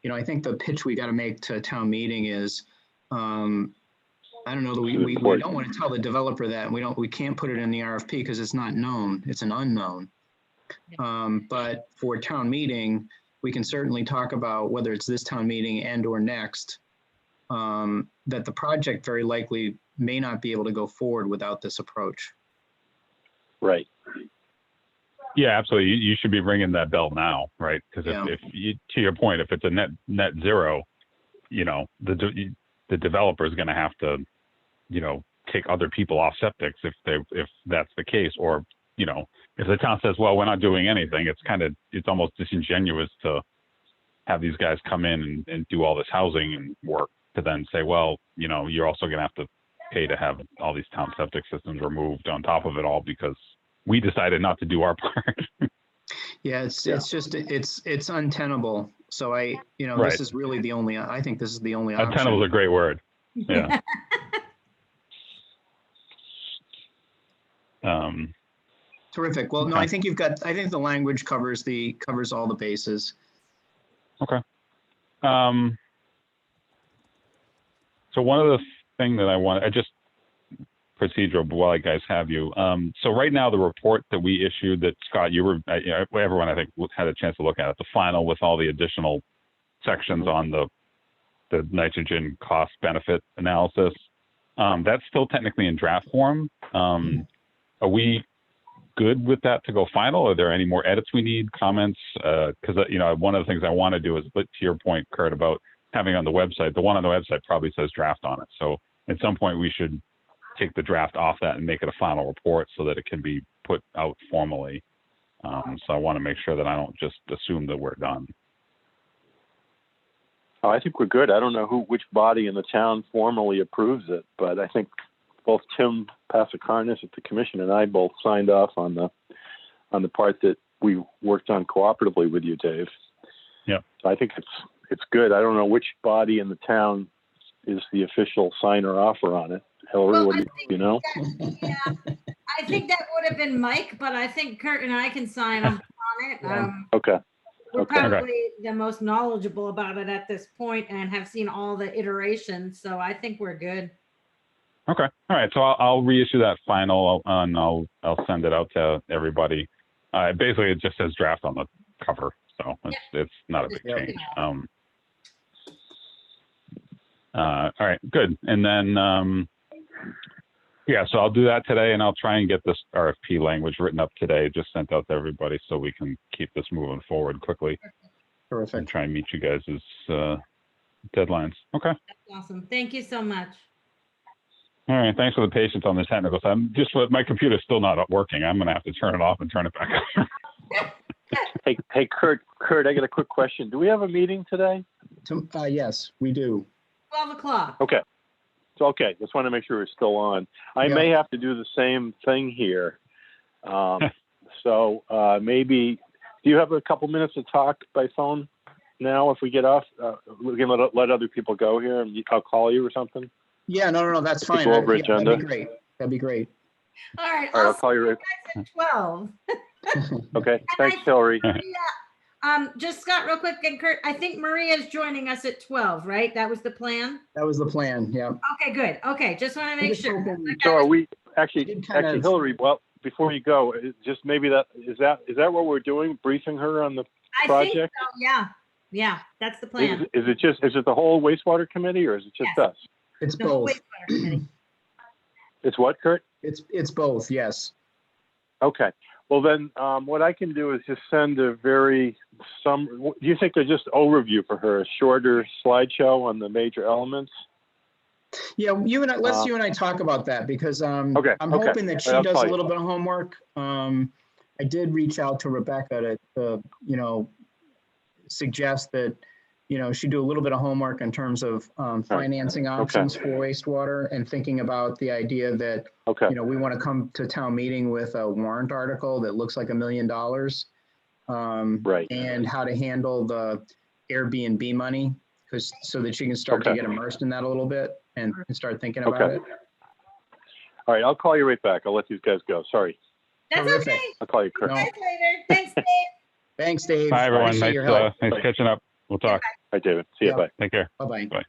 I think the pitch we got to make to town meeting is, I don't know that we don't want to tell the developer that we can't put it in the RFP because it's not known. It's an unknown. But for town meeting, we can certainly talk about whether it's this town meeting and or next, that the project very likely may not be able to go forward without this approach. Right. Yeah, absolutely. You should be ringing that bell now, right? Because Yeah. if you, to your point, if it's a net zero, the developer is going to have to, take other people off septics if that's the case, or if the town says, well, we're not doing anything, it's almost disingenuous to have these guys come in and do all this housing and work to then say, well, you're also going to have to pay to have all these town septic systems removed on top of it all because we decided not to do our part. Yeah, it's just, it's untenable. So Right. this is really the only, I think this is the only option. Untenable is a great word. Yeah. Terrific. Well, no, Okay. I think I think the language covers all the bases. Okay. So one of the thing that I just procedural, but while I guys have you. So right now, the report that we issued that Scott, everyone I think had a chance to look at it, the final with all the additional sections on the nitrogen cost benefit analysis, that's still technically in draft form. Are we good with that to go final? Are there any more edits we need, comments? Because one of the things I want to do is, to your point, Kurt, about having on the website, the one on the website probably says draft on it. So at some point we should take the draft off that and make it a final report so that it can be put out formally. So I want to make sure that I don't just assume that we're done. Oh, I think we're good. I don't know which body in the town formally approves it, but I think both Tim Passakarnis at the commission and I both signed off on the part that we worked on cooperatively with you, Dave. Yeah. So I think it's good. I don't know which body in the town is the official signer offer on it. Hillary, Well, what do you know? Yeah, I think that would have been Mike, but I think Kurt and I can sign on it. Yeah. Okay. We're Okay. probably the most knowledgeable about it at this point and have seen all the iterations, so I think we're good. Okay. All right. So I'll reissue that final and I'll send it out to everybody. Basically, it just says draft on the cover, so it's not a big Yeah. change. All right. Good. And then so I'll do that today, and I'll try and get this RFP language written up today, just sent out to everybody, so we can keep this moving forward quickly and Terrific. try and meet you guys' deadlines. Okay. That's awesome. Thank you so much. All right, thanks for the patience on the technical side. My computer's still not working. I'm gonna have to turn it off and turn it back on. Hey, Kurt, I got a quick question. Do we have a meeting today? Yes, we do. 12 o'clock. Okay. So, okay, just want to make sure we're still on. I may have to do the same thing here. So maybe, do you have a couple minutes to talk by phone now if we get off? We can let other people go here and I'll call you or something? Yeah, no, that's Go fine. over Yeah, agenda. that'd be great. That'd be great. All right. All right, I'll I'll call you. see you guys at 12. Okay, thanks, Hillary. Just Scott, real quick, and Kurt, I think Maria's joining us at 12, right? That was the plan? That was the plan, yeah. Okay, good. Okay, just want to make sure. So are we, actually, Did kind of- Hillary, well, before you go, just maybe is that what we're doing? Briefing her on the I think project? so, yeah. Yeah, that's the plan. Is it the whole wastewater committee or is it just Yes. us? It's The whole both. wastewater committee. It's what, Kurt? It's both, yes. Okay. Well, then what I can do is just send do you think there's just overview for her, a shorter slideshow on the major elements? Yeah, let's you and I talk about that because I'm Okay. hoping that she I'll does call a you. little bit of homework. I did reach out to Rebecca to suggest that, she do a little bit of homework in terms of financing options for wastewater and thinking about the idea that, Okay. we want to come to town meeting with a warrant article that looks like $1 million. Right. And how to handle the Airbnb money, so that she can start to Okay. get immersed in that a little bit and start thinking about Okay. it. All right. I'll call you right back. I'll let these guys go. Sorry. That's Terrific. okay. I'll call you, Kurt. No. Guys later. Thanks, Dave. Thanks, Dave. Hi, everyone. Appreciate Nice, your help. nice catching up. We'll talk. Hi, David. See you. Yeah. Bye. Take care. Bye-bye. Bye.